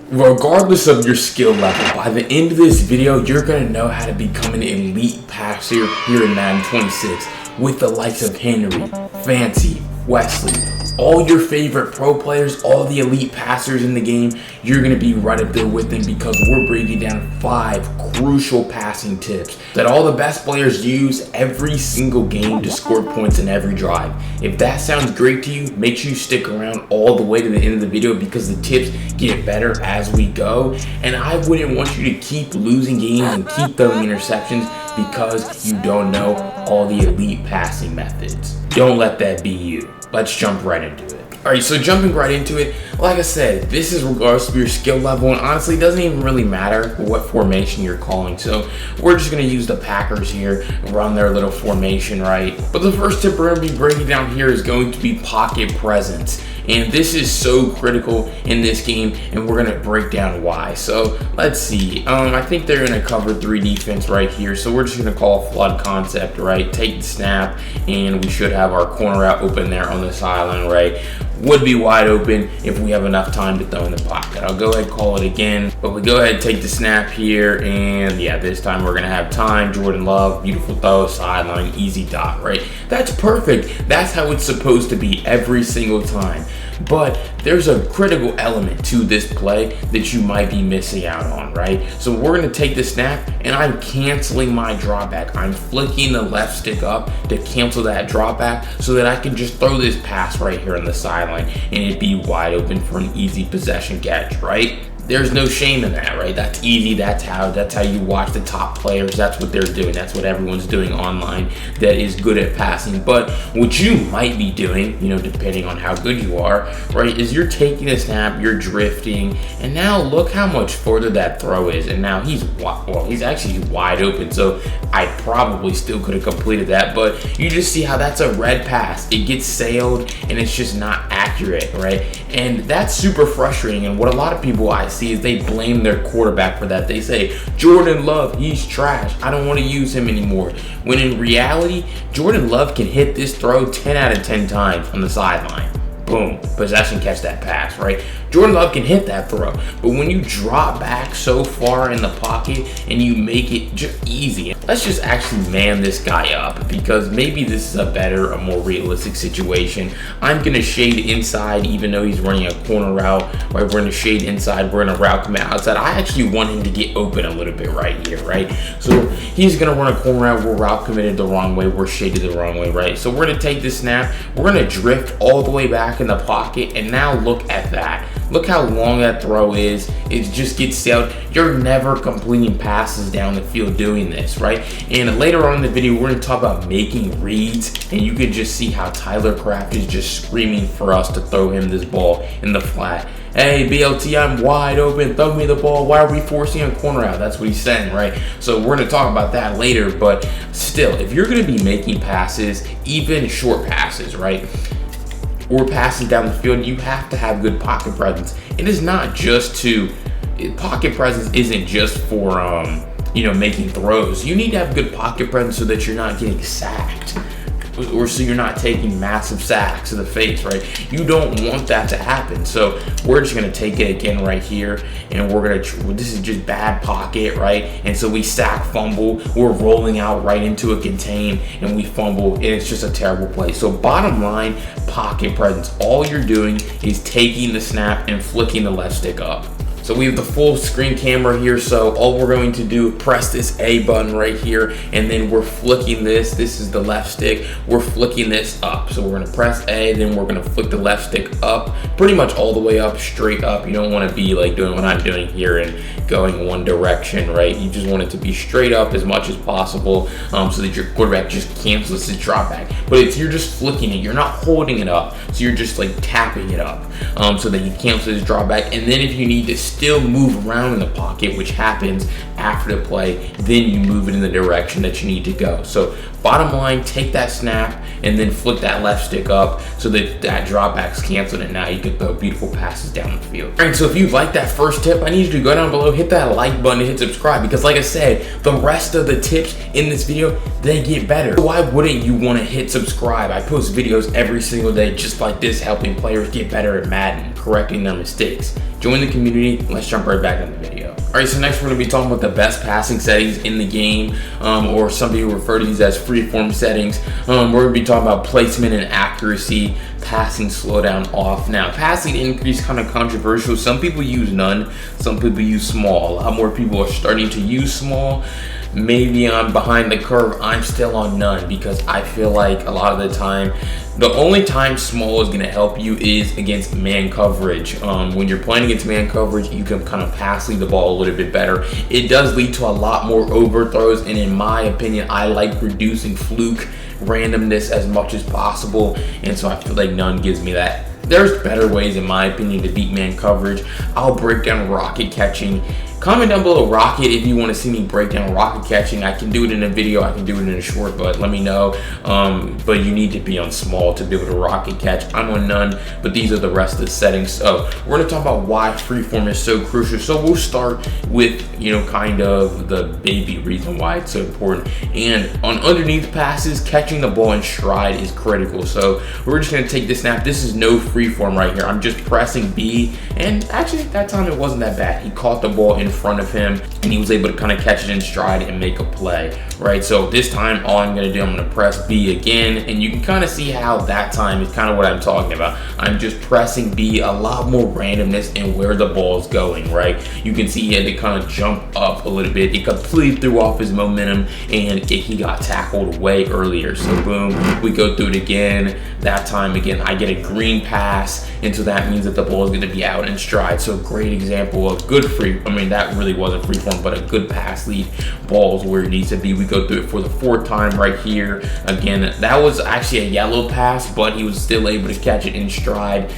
Regardless of your skill level, by the end of this video, you're going to know how to become an elite passer here in Madden 26 with the likes of Henry, Fancy, Wesley, all your favorite pro players, all the elite passers in the game. You're going to be right up there with them because we're breaking down 5 crucial passing tips that all the best players use every single game to score points in every drive. If that sounds great to you, make sure you stick around all the way to the end of the video because the tips get better as we go. And I wouldn't want you to keep losing games and keep throwing interceptions because you don't know all the elite passing methods. Don't let that be you. Let's jump right into it. Alright, so jumping right into it, like I said, this is regardless of your skill level, and honestly it doesn't even really matter what formation you're calling. So we're just going to use the Packers here, run their little formation, right? But the first tip we're going to be breaking down here is going to be pocket presence. And this is so critical in this game, and we're going to break down why. So let's see. I think they're going to cover 3 defense right here. So we're just going to call flood concept, right? Take the snap, and we should have our corner out open there on the sideline, right? Would be wide open if we have enough time to throw in the pocket. I'll go ahead and call it again, but we go ahead and take the snap here, and yeah, this time we're gonna have time. Jordan Love, beautiful throw, sideline, easy dot, right? That's perfect. That's how it's supposed to be every single time. But there's a critical element to this play that you might be missing out on, right? So we're gonna take the snap, and I'm canceling my drawback. I'm flicking the left stick up to cancel that drawback so that I can just throw this pass right here on the sideline and it'd be wide open for an easy possession catch, right? There's no shame in that, right? That's easy. That's how you watch the top players. That's what they're doing. That's what everyone's doing online that is good at passing. But what you might be doing, you know, depending on how good you are, right, is you're taking a snap, you're drifting, and now look how much further that throw is. And now he's actually wide open. So I probably still could have completed that, but you just see how that's a red pass. It gets sailed and it's just not accurate, right? And that's super frustrating. And what a lot of people I see is they blame their quarterback for that. They say, Jordan Love, he's trash. I don't want to use him anymore. When in reality, Jordan Love can hit this throw 10 out of 10 times on the sideline. Boom, possession, catch that pass, right? Jordan Love can hit that throw, but when you drop back so far in the pocket and you make it just easy, let's just actually man this guy up because maybe this is a more realistic situation. I'm gonna shade inside even though he's running a corner route, right? We're gonna shade inside, we're gonna route come outside. I actually want him to get open a little bit right here, right? So he's gonna run a corner route, we're route committed the wrong way, we're shaded the wrong way, right? So we're gonna take this snap, we're gonna drift all the way back in the pocket, and now look at that. Look how long that throw is. It just gets sailed. You're never completing passes down the field doing this, right? And later on in the video, we're going to talk about making reads, and you can just see how Tyler Kraft is just screaming for us to throw him this ball in the flat. Hey, BLT, I'm wide open. Throw me the ball. Why are we forcing a corner out? That's what he's saying, right? So we're going to talk about that later, but still, if you're going to be making passes, even short passes, right, or passes down the field, you have to have good pocket presence. It is not just pocket presence isn't just for you know, making throws. You need to have good pocket presence so that you're not getting sacked, or so you're not taking massive sacks to the face, right? You don't want that to happen. So we're just gonna take it again right here, and this is just bad pocket, right? And so we sack, fumble, we're rolling out right into a contain, and we fumble, and it's just a terrible play. So bottom line, pocket presence. All you're doing is taking the snap and flicking the left stick up. So we have the full screen camera here, so all we're going to do, press this A button right here, and then we're flicking this is the left stick, we're flicking this up. So we're gonna press A, then we're gonna flick the left stick up, pretty much all the way up, straight up. You don't wanna be like doing what I'm doing here and going one direction, right? You just want it to be straight up as much as possible so that your quarterback just cancels his drop back. But you're just flicking it, you're not holding it up, so you're just like tapping it up so that he cancels his drop back. And then if you need to still move around in the pocket, which happens after the play, then you move it in the direction that you need to go. So bottom line, take that snap and then flick that left stick up so that that drop back's canceled, and now you can throw beautiful passes down the field. All right, so if you like that first tip, I need you to go down below, hit that like button, and hit subscribe, because like I said, the rest of the tips in this video, they get better. Why wouldn't you want to hit subscribe? I post videos every single day just like this, helping players get better at Madden, correcting their mistakes. join the community. Let's jump right back in the video. All right, so next we're going to be talking about the best passing settings in the game, or some people refer to these as freeform settings. We're going to be talking about placement and accuracy, passing slowdown off. Now, passing increase kind of controversial. Some people use none, some people use small. A lot more people are starting to use small. Maybe I'm behind the curve. I'm still on none because I feel like a lot of the time, the only time small is going to help you is against man coverage. When you're playing against man coverage, you can kind of pass lead the ball a little bit better. It does lead to a lot more overthrows, and in my opinion, I like reducing fluke randomness as much as possible, and so I feel like none gives me that. There's better ways, in my opinion, to beat man coverage. I'll break down rocket catching. Comment down below rocket if you want to see me break down rocket catching. I can do it in a video, I can do it in a short, but let me know. But you need to be on small to be able to rocket catch. I'm on none, but these are the rest of the settings. So we're going to talk about why freeform is so crucial. So we'll start with, kind of the baby reason why it's so important. And on underneath passes, catching the ball in stride is critical. So we're just going to take this snap. This is no freeform right here. I'm just pressing B, and actually that time it wasn't that bad. He caught the ball in front of him and he was able to kind of catch it in stride and make a play, right? So this time all I'm going to do, I'm going to press B again, and you can kind of see how that time is kind of what I'm talking about. I'm just pressing B, a lot more randomness in where the ball is going, right? You can see he had to kind of jump up a little bit. He completely threw off his momentum and he got tackled way earlier. So boom, we go through it again. That time again, I get a green pass, and so that means that the ball is going to be out in stride. So great example of good that really wasn't freeform, but a good pass lead. Ball's where it needs to be. We go through it for the fourth time right here. Again, that was actually a yellow pass, but he was still able to catch it in stride.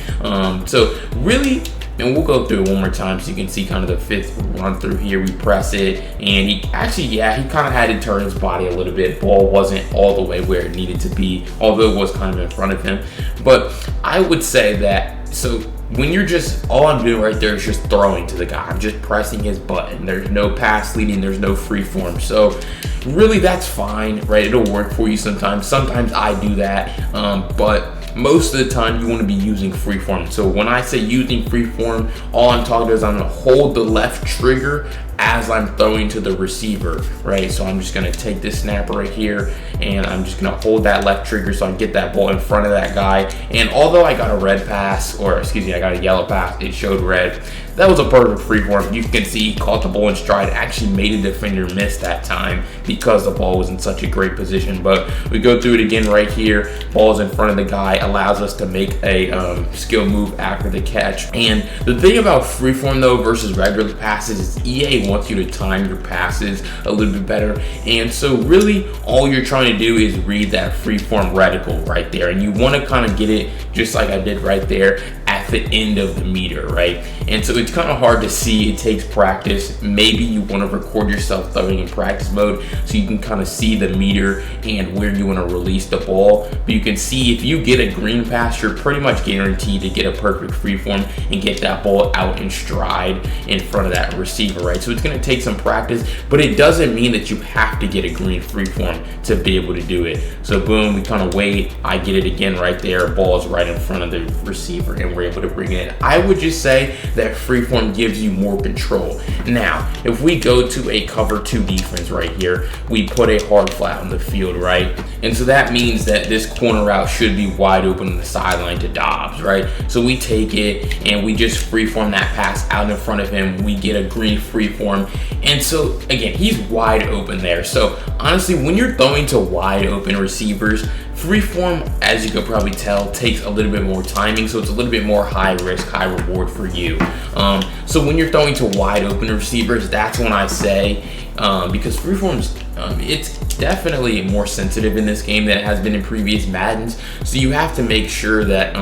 So really, and we'll go through it one more time so you can see kind of the fifth run through here. We press it, and he actually, he kind of had to turn his body a little bit. Ball wasn't all the way where it needed to be, although it was kind of in front of him. But I would say that, so when you're just, all I'm doing right there is just throwing to the guy. I'm just pressing his button. There's no pass leading, there's no free form. So really that's fine, right? It'll work for you sometimes. Sometimes I do that, but most of the time you want to be using freeform. So when I say using freeform, all I'm talking about is I'm going to hold the left trigger as I'm throwing to the receiver, right? So I'm just going to take this snap right here, and I'm just going to hold that left trigger so I can get that ball in front of that guy. And although I got a red pass, or excuse me, I got a yellow pass, it showed red. That was a perfect freeform. You can see he caught the ball in stride, actually made a defender miss that time because the ball was in such a great position. But we go through it again right here. Ball's in front of the guy, allows us to make a skill move after the catch. And the thing about freeform though versus regular passes is EA wants you to time your passes a little bit better. And so really all you're trying to do is read that freeform reticle right there. And you want to kind of get it just like I did right there at the end of the meter, right? And so it's kind of hard to see. It takes practice. Maybe you want to record yourself throwing in practice mode so you can kind of see the meter and where you want to release the ball. But you can see if you get a green pass, you're pretty much guaranteed to get a perfect freeform and get that ball out in stride in front of that receiver, right? So it's going to take some practice, but it doesn't mean that you have to get a green freeform to be able to do it. So boom, we kind of wait. I get it again right there. Ball is right in front of the receiver, and we're able to bring it in. I would just say that freeform gives you more control. Now, if we go to a cover 2 defense right here, we put a hard flat on the field, right? And so that means that this corner route should be wide open on the sideline to Dobbs, right? So we take it and we just freeform that pass out in front of him. We get a green freeform. And so again, he's wide open there. So honestly, when you're throwing to wide open receivers, freeform, as you could probably tell, takes a little bit more timing, so it's a little bit more high risk, high reward for you. So when you're throwing to wide open receivers, that's when I say, because freeform's, it's definitely more sensitive in this game than it has been in previous Maddens. So you have to make sure that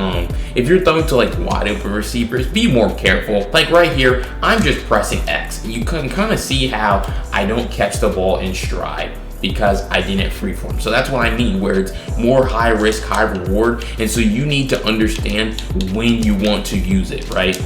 if you're throwing to like wide open receivers, be more careful. Like right here, I'm just pressing X. You can kind of see how I don't catch the ball in stride because I didn't freeform. So that's what I mean, where it's more high risk, high reward. And so you need to understand when you want to use it, right?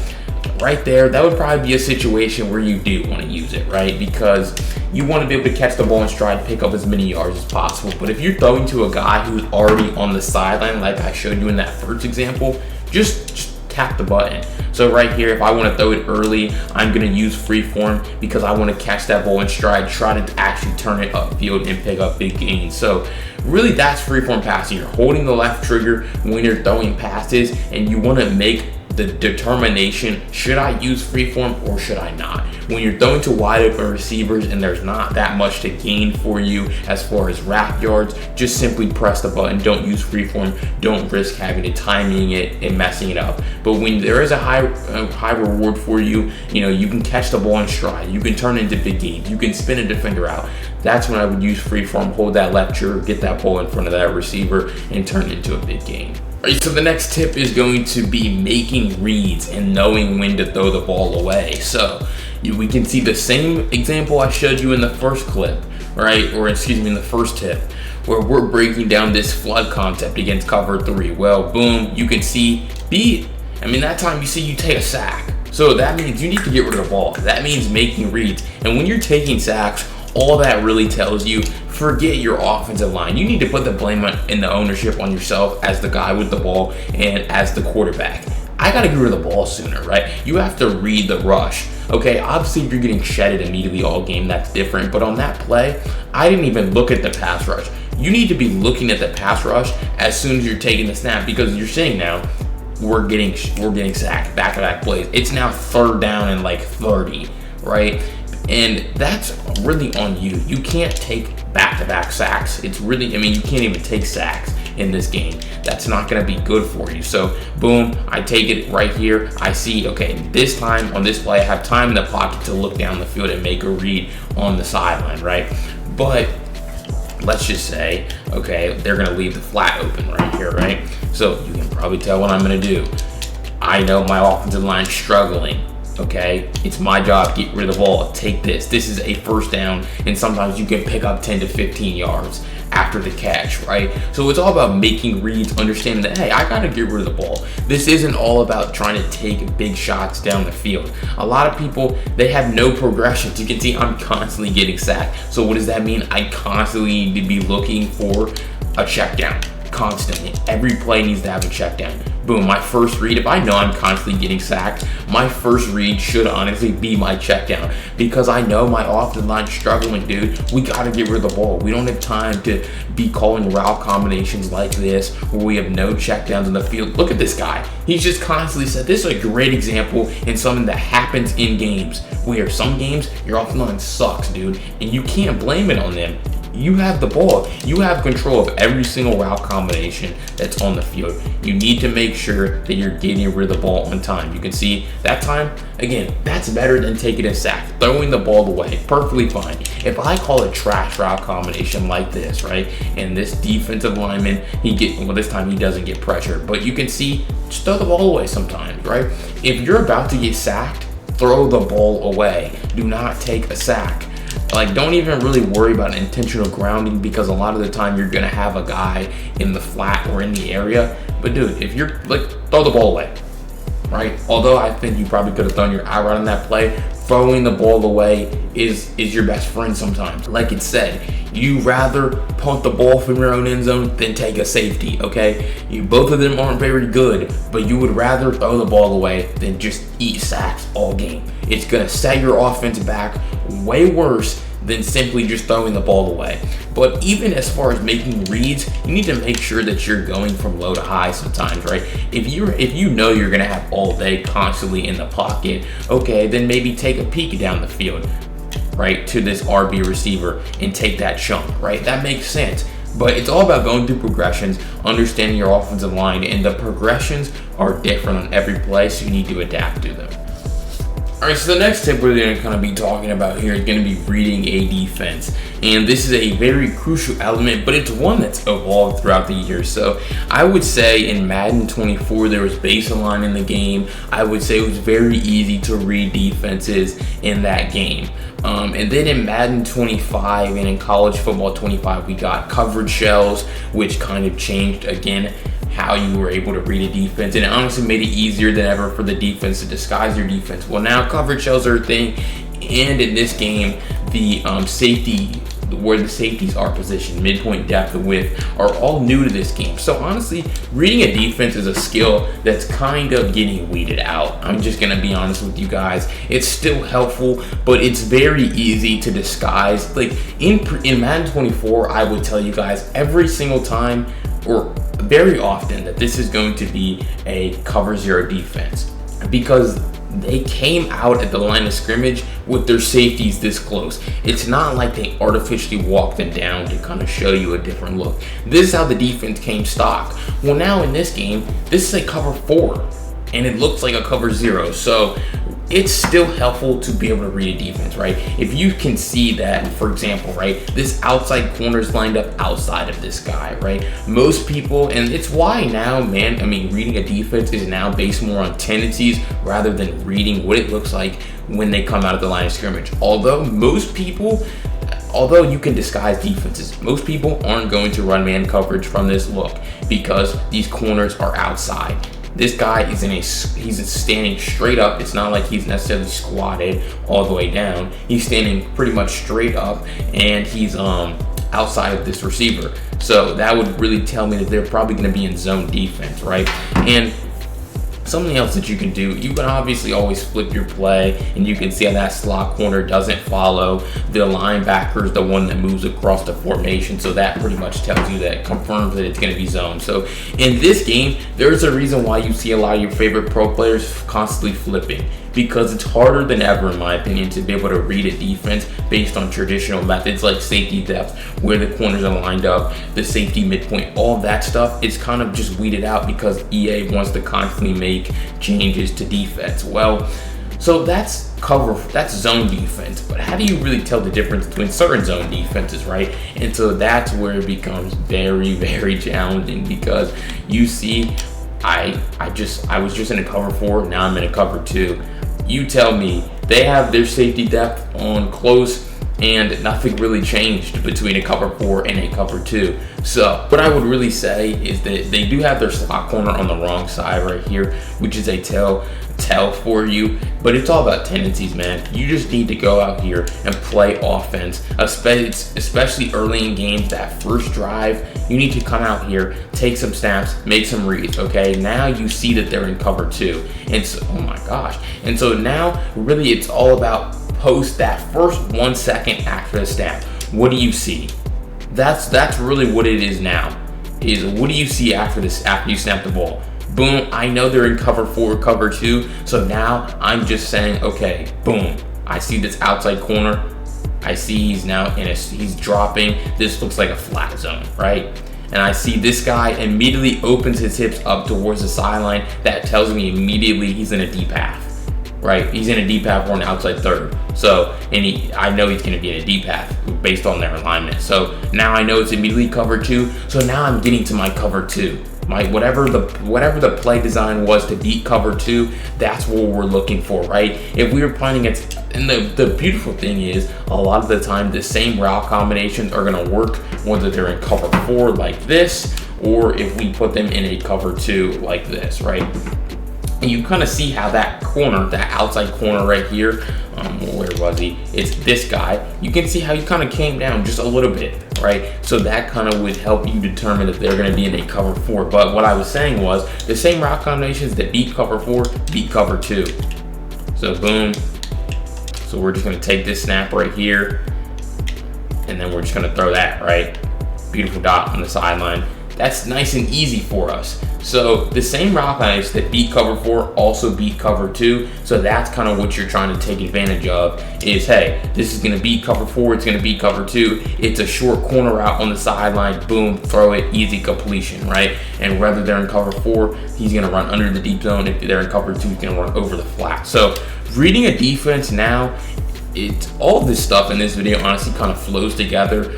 Right there, that would probably be a situation where you do want to use it, right? Because you want to be able to catch the ball in stride, pick up as many yards as possible. But if you're throwing to a guy who's already on the sideline, like I showed you in that first example, just tap the button. So right here, if I want to throw it early, I'm going to use freeform because I want to catch that ball in stride, try to actually turn it upfield and pick up big gains. So really, that's freeform passing. You're holding the left trigger when you're throwing passes, and you want to make the determination, should I use freeform or should I not? When you're throwing to wide open receivers and there's not that much to gain for you as far as wrap yards, just simply press the button. Don't use freeform. Don't risk having to timing it and messing it up. But when there is a high reward for you, you can catch the ball in stride. You can turn it into big gains. You can spin a defender out. That's when I would use freeform, hold that left trigger, get that ball in front of that receiver, and turn it into a big gain. All right, so the next tip is going to be making reads and knowing when to throw the ball away. So we can see the same example I showed you in the first clip, right? Or excuse me, in the first tip, where we're breaking down this flood concept against cover 3. Well, boom, you can see that time you take a sack. So that means you need to get rid of the ball. That means making reads. And when you're taking sacks, all that really tells you, forget your offensive line. You need to put the blame and the ownership on yourself as the guy with the ball and as the quarterback. I got to get rid of the ball sooner, right? You have to read the rush. Okay, obviously if you're getting shedded immediately all game, that's different. But on that play, I didn't even look at the pass rush. You need to be looking at the pass rush as soon as you're taking the snap, because you're saying now, we're getting sacked, back-to-back plays. It's now 3rd down and like 30, right? And that's really on you. You can't take back-to-back sacks. It's really, you can't even take sacks in this game. That's not going to be good for you. So boom, I take it right here. I see, okay, this time on this play, I have time in the pocket to look down the field and make a read on the sideline, right? But let's just say, okay, they're going to leave the flat open right here, right? So you can probably tell what I'm going to do. I know my offensive line's struggling. Okay, it's my job to get rid of the ball. Take this. This is a 1st down, and sometimes you can pick up 10 to 15 yards after the catch, right? So it's all about making reads, understanding that, hey, I gotta get rid of the ball. This isn't all about trying to take big shots down the field. A lot of people, they have no progressions. You can see I'm constantly getting sacked. So what does that mean? I constantly need to be looking for a check down. Constantly. Every play needs to have a check down. Boom, my first read, if I know I'm constantly getting sacked, my first read should honestly be my check down, because I know my offensive line struggling, dude. We got to get rid of the ball. We don't have time to be calling route combinations like this where we have no check downs in the field. Look at this guy. He's just constantly said, this is a great example and something that happens in games where some games your offensive line sucks, dude, and you can't blame it on them. You have the ball. You have control of every single route combination that's on the field. You need to make sure that you're getting rid of the ball on time. You can see that time, again, that's better than taking a sack. Throwing the ball away, perfectly fine. If I call a trash route combination like this, right, and this defensive lineman, this time he doesn't get pressure, but you can see, just throw the ball away sometimes, right? If you're about to get sacked, throw the ball away. Do not take a sack. Like, don't even really worry about intentional grounding, because a lot of the time you're gonna have a guy in the flat or in the area. But dude, if you're like, throw the ball away, right? Although I think you probably could have thrown your eye right on that play, throwing the ball away is your best friend sometimes. Like it said, you rather punt the ball from your own end zone than take a safety, okay? Both of them aren't very good, but you would rather throw the ball away than just eat sacks all game. It's gonna set your offense back way worse than simply just throwing the ball away. But even as far as making reads, you need to make sure that you're going from low to high sometimes, right? If you know you're gonna have all day constantly in the pocket, okay, then maybe take a peek down the field, right, to this RB receiver and take that chunk, right? That makes sense. But it's all about going through progressions, understanding your offensive line, and the progressions are different on every play, so you need to adapt to them. All right, so the next tip we're going to kind of be talking about here is going to be reading a defense. And this is a very crucial element, but it's one that's evolved throughout the years. So I would say in Madden 24, there was baseline in the game. I would say it was very easy to read defenses in that game. And then in Madden 25 and in college football 25, we got coverage shells, which kind of changed again how you were able to read a defense, and it honestly made it easier than ever for the defense to disguise your defense. Well, now coverage shells are a thing, and in this game, the safety where the safeties are positioned, midpoint, depth, and width, are all new to this game. So honestly, reading a defense is a skill that's kind of getting weeded out. I'm just gonna be honest with you guys. It's still helpful, but it's very easy to disguise. Like in Madden 24, I would tell you guys every single time, or very often, that this is going to be a cover zero defense, because they came out at the line of scrimmage with their safeties this close. It's not like they artificially walked them down to kind of show you a different look. This is how the defense came stock. Well, now in this game, this is a cover 4, and it looks like a cover 0. So it's still helpful to be able to read a defense, right? If you can see that, for example, right, this outside corner is lined up outside of this guy, right? Most people, and it's why now, man, I mean, reading a defense is now based more on tendencies rather than reading what it looks like when they come out of the line of scrimmage. Although you can disguise defenses, most people aren't going to run man coverage from this look because these corners are outside. This guy is he's standing straight up. It's not like he's necessarily squatted all the way down. He's standing pretty much straight up, and he's outside of this receiver. So that would really tell me that they're probably going to be in zone defense, right? And something else that you can do, you can obviously always flip your play, and you can see how that slot corner doesn't follow the linebacker, is the one that moves across the formation. So that pretty much tells you, that confirms that it's going to be zone. So in this game, there's a reason why you see a lot of your favorite pro players constantly flipping, because it's harder than ever, in my opinion, to be able to read a defense based on traditional methods like safety depth, where the corners are lined up, the safety midpoint, all of that stuff. It's kind of just weeded out because EA wants to constantly make changes to defense. Well, so that's zone defense, but how do you really tell the difference between certain zone defenses, right? And so that's where it becomes very, very challenging, because you see, I was just in a cover 4, now I'm in a cover 2. You tell me, they have their safety depth on close, and nothing really changed between a cover 4 and a cover 2. So what I would really say is that they do have their slot corner on the wrong side right here, which is a tell for you, but it's all about tendencies, man. You just need to go out here and play offense, especially early in games. That first drive, you need to come out here, take some snaps, make some reads. Okay, now you see that they're in cover 2, and so, oh my gosh, and so now really it's all about post that first 1 second after the snap. What do you see? That's really what it is now. Is what do you see after you snap the ball? Boom, I know they're in cover 4, cover 2, so now I'm just saying, okay, boom, I see this outside corner. I see he's now he's dropping. This looks like a flat zone, right? And I see this guy immediately opens his hips up towards the sideline. That tells me immediately he's in a deep half, right? He's in a deep half or an outside third. So, and I know he's going to be in a deep half based on their alignment. So now I know it's immediately cover 2. So now I'm getting to my cover 2. Whatever the play design was to beat cover 2, that's what we're looking for, right? If we were playing against, and the beautiful thing is, a lot of the time the same route combinations are going to work whether they're in cover 4 like this, or if we put them in a cover 2 like this, right? And you kind of see how that corner, that outside corner right here, where was he? It's this guy. You can see how he kind of came down just a little bit, right? So that kind of would help you determine if they're going to be in a cover 4. But what I was saying was, the same route combinations that beat cover 4 beat cover 2. So boom. So we're just going to take this snap right here, and then we're just going to throw that, right? Beautiful dot on the sideline. That's nice and easy for us. So the same route combinations that beat cover 4 also beat cover 2. So that's kind of what you're trying to take advantage of, is, hey, this is going to beat cover 4, it's going to beat cover 2. It's a short corner route on the sideline, boom, throw it, easy completion, right? And whether they're in cover 4, he's going to run under the deep zone. If they're in cover 2, he's going to run over the flat. So reading a defense now, it's all this stuff in this video honestly kind of flows together,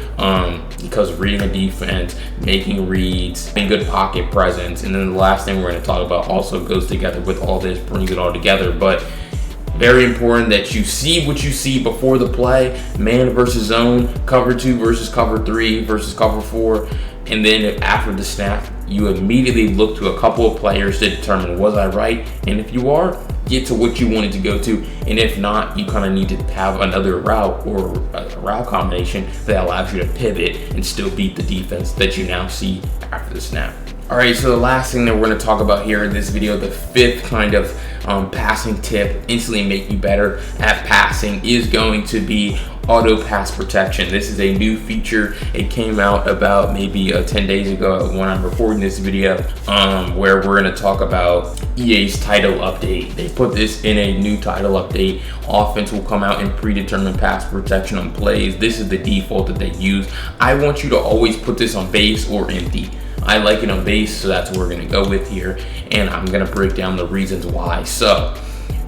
because reading a defense, making reads, having good pocket presence, and then the last thing we're going to talk about also goes together with all this, brings it all together. But very important that you see what you see before the play: man versus zone, cover 2 versus cover 3 versus cover 4, and then after the snap, you immediately look to a couple of players to determine, was I right? And if you are, get to what you wanted to go to, and if not, you kind of need to have another route or a route combination that allows you to pivot and still beat the defense that you now see after the snap. All right, so the last thing that we're going to talk about here in this video, the fifth kind of passing tip, instantly make you better at passing, is going to be auto pass protection. This is a new feature. It came out about maybe 10 days ago when I'm recording this video, where we're going to talk about EA's title update. They put this in a new title update. Offense will come out in predetermined pass protection on plays. This is the default that they use. I want you to always put this on base or empty. I like it on base, so that's what we're gonna go with here, and I'm gonna break down the reasons why. So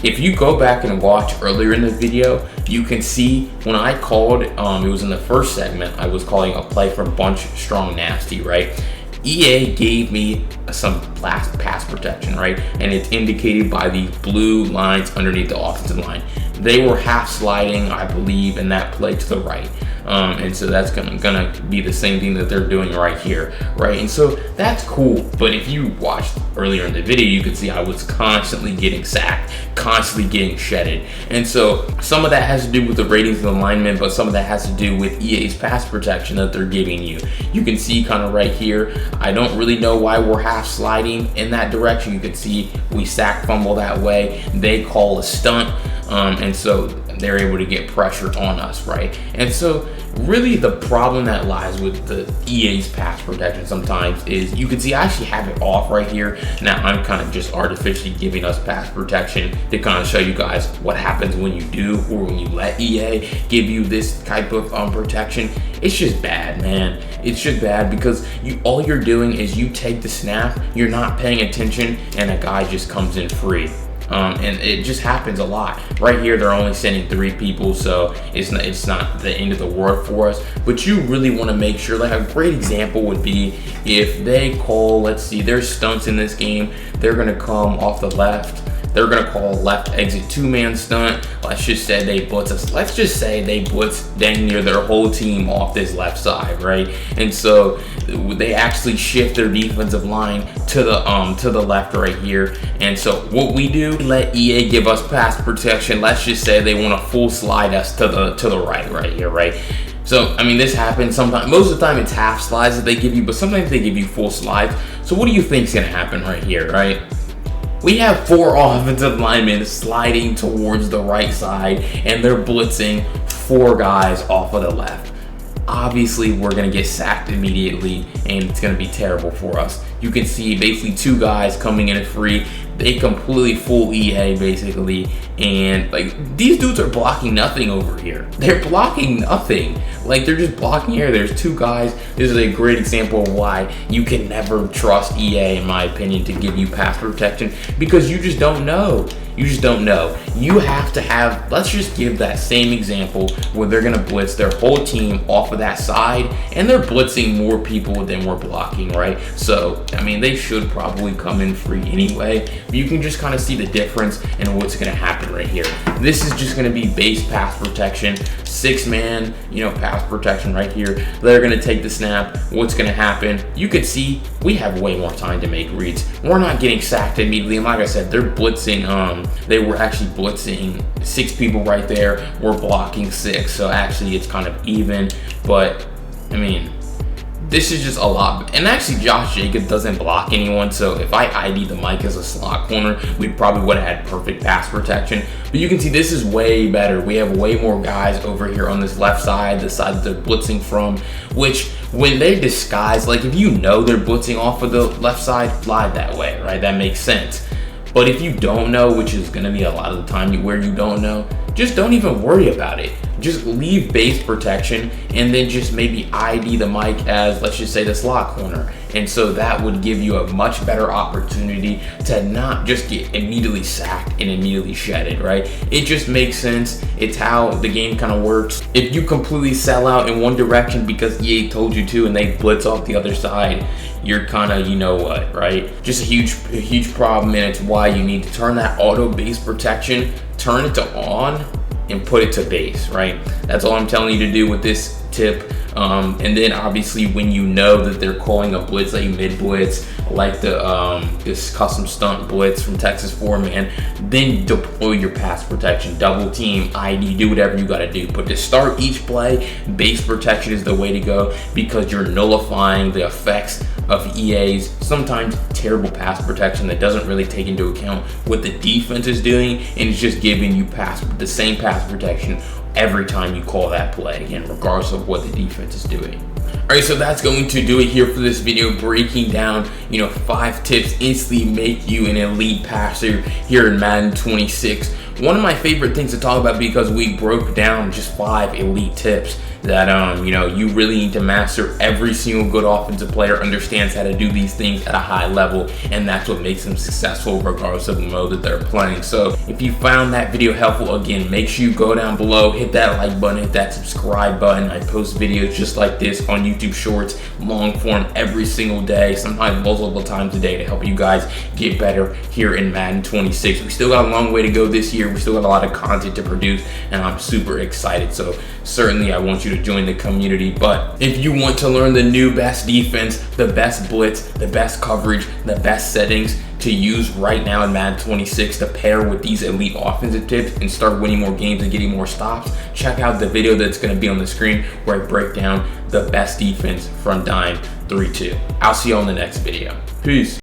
if you go back and watch earlier in the video, you can see when I called, it was in the first segment, I was calling a play from bunch strong nasty, right? EA gave me some pass protection, right? And it's indicated by the blue lines underneath the offensive line. They were half sliding, I believe, in that play to the right. And so that's gonna be the same thing that they're doing right here, right? And so that's cool. But if you watched earlier in the video, you could see I was constantly getting sacked, constantly getting shedded. And so some of that has to do with the ratings of the linemen, but some of that has to do with EA's pass protection that they're giving you. You can see kind of right here, I don't really know why we're half sliding in that direction. You can see we sack fumble that way. They call a stunt. And so they're able to get pressure on us, right? And so really the problem that lies with the EA's pass protection sometimes is you can see I actually have it off right here. Now I'm kind of just artificially giving us pass protection to kind of show you guys what happens when you do or when you let EA give you this type of protection. It's just bad, man. It's just bad because all you're doing is you take the snap, you're not paying attention, and a guy just comes in free. And it just happens a lot. Right here, they're only sending 3 people, so it's not the end of the world for us. But you really want to make sure, like a great example would be if they call, let's see, there's stunts in this game. They're going to come off the left. They're going to call left exit 2-man stunt. Let's just say they blitz us. Let's just say they blitz dang near their whole team off this left side, right? And so they actually shift their defensive line to the left right here. And so what we do, let EA give us pass protection. Let's just say they want to full slide us to the right here, right? So, I mean, this happens sometimes. Most of the time it's half slides that they give you, but sometimes they give you full slides. So what do you think is going to happen right here, right? We have 4 offensive linemen sliding towards the right side, and they're blitzing 4 guys off of the left. Obviously, we're going to get sacked immediately, and it's going to be terrible for us. You can see basically 2 guys coming in free. They completely fool EA, basically, and like these dudes are blocking nothing over here. They're blocking nothing. Like they're just blocking here. There's 2 guys. This is a great example of why you can never trust EA, in my opinion, to give you pass protection, because you just don't know. You just don't know. You have to have, let's just give that same example where they're gonna blitz their whole team off of that side, and they're blitzing more people than we're blocking, right? So, I mean, they should probably come in free anyway. But you can just kind of see the difference in what's gonna happen right here. This is just gonna be base pass protection, 6-man, pass protection right here. They're gonna take the snap. What's gonna happen? You could see we have way more time to make reads. We're not getting sacked immediately. And like I said, they're blitzing, they were actually blitzing 6 people right there. We're blocking 6. So actually it's kind of even, but I mean, this is just a lot. And actually Josh Jacobs doesn't block anyone, so if I ID the mic as a slot corner, we probably would have had perfect pass protection. But you can see this is way better. We have way more guys over here on this left side, the side that they're blitzing from, which when they disguise, like if you know they're blitzing off of the left side, slide that way, right? That makes sense. But if you don't know, which is gonna be a lot of the time where you don't know, just don't even worry about it. Just leave base protection and then just maybe ID the mic as, let's just say, the slot corner. And so that would give you a much better opportunity to not just get immediately sacked and immediately shedded, right? It just makes sense. It's how the game kind of works. If you completely sell out in one direction because EA told you to and they blitz off the other side, you're kind of, you know what, right? Just a huge problem, and it's why you need to turn that auto base protection, turn it to on, and put it to base, right? That's all I'm telling you to do with this tip. And then obviously when you know that they're calling a blitz, like mid blitz, like this custom stunt blitz from Texas 4-man, then deploy your pass protection, double team, ID, do whatever you got to do. But to start each play, base protection is the way to go, because you're nullifying the effects of EA's sometimes terrible pass protection that doesn't really take into account what the defense is doing, and it's just giving you the same pass protection every time you call that play, again, regardless of what the defense is doing. All right, so that's going to do it here for this video, breaking down, 5 tips instantly make you an elite passer here in Madden 26. One of my favorite things to talk about, because we broke down just 5 elite tips that you really need to master. Every single good offensive player understands how to do these things at a high level, and that's what makes them successful regardless of the mode that they're playing. So if you found that video helpful, again, make sure you go down below, hit that like button, hit that subscribe button. I post videos just like this on YouTube Shorts, long form, every single day, sometimes multiple times a day, to help you guys get better here in Madden 26. We still got a long way to go this year. We still got a lot of content to produce, and I'm super excited. So certainly I want you to join the community. But if you want to learn the new best defense, the best blitz, the best coverage, the best settings to use right now in Madden 26 to pair with these elite offensive tips and start winning more games and getting more stops, check out the video that's going to be on the screen where I break down the best defense from dime 3-2. I'll see you on the next video. Peace.